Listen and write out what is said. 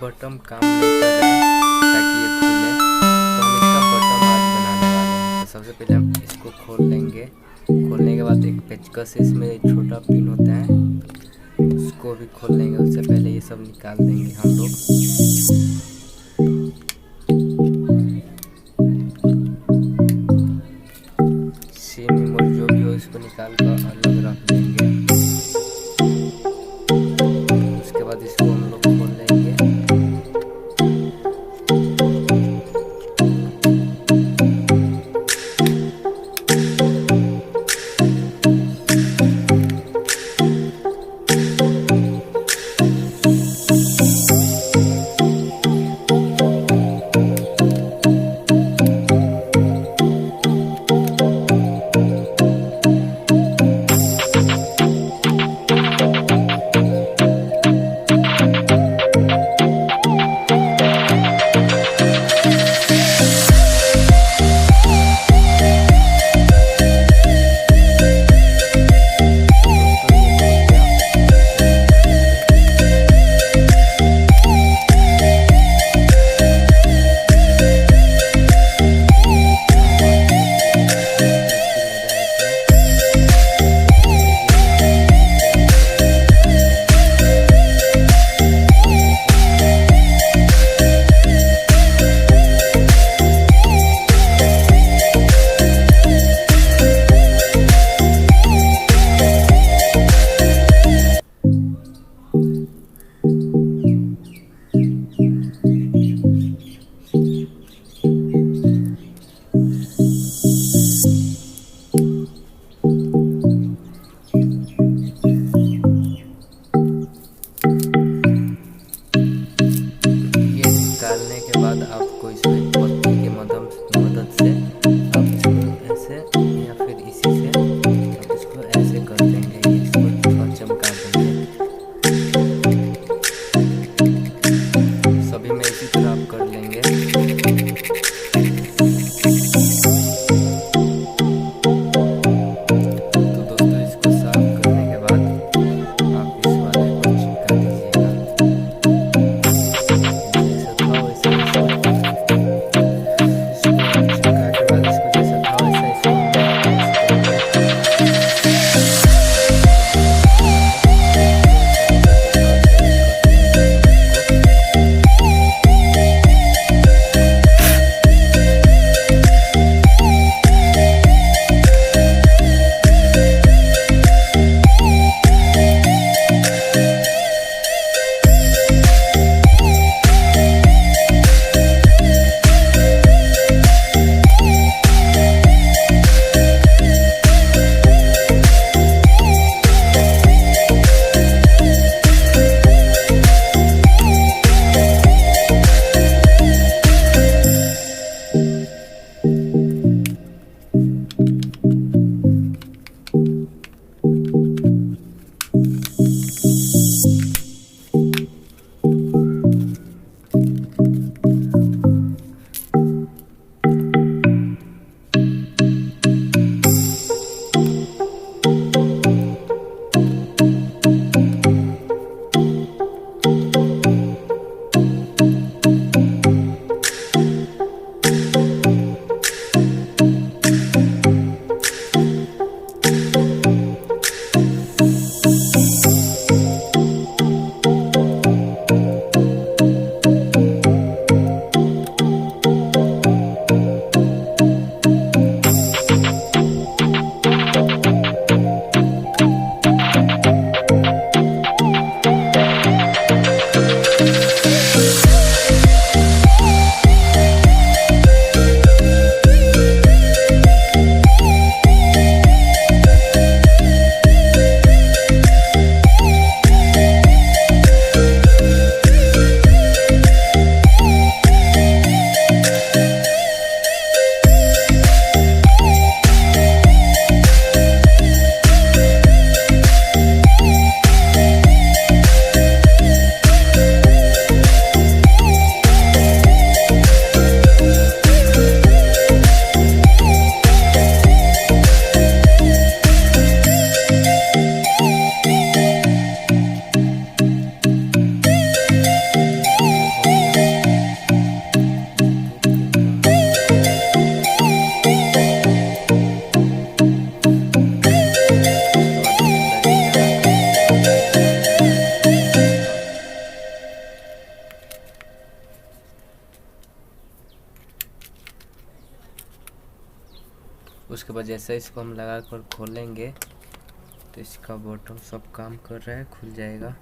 Button काम नहीं कर रहा है ताकि ये खुले, तो हम इसका बटन आज बनाने वाले हैं। तो सबसे पहले हम इसको खोल लेंगे। खोलने के बाद एक पेचकस इसमें छोटा पिन होता है, उसको भी खोल लेंगे। उससे पहले ये सब निकाल देंगे हम लोग। सीन मोड़ जो भी हो इसको निकाल कर अलग रख देंगे। उसके बाद इसको हम लोग खोल लेंगे। उसके बाद जैसे इसको हम लगा कर खोलेंगे तो इसका बॉटम सब काम कर रहा है, खुल जाएगा।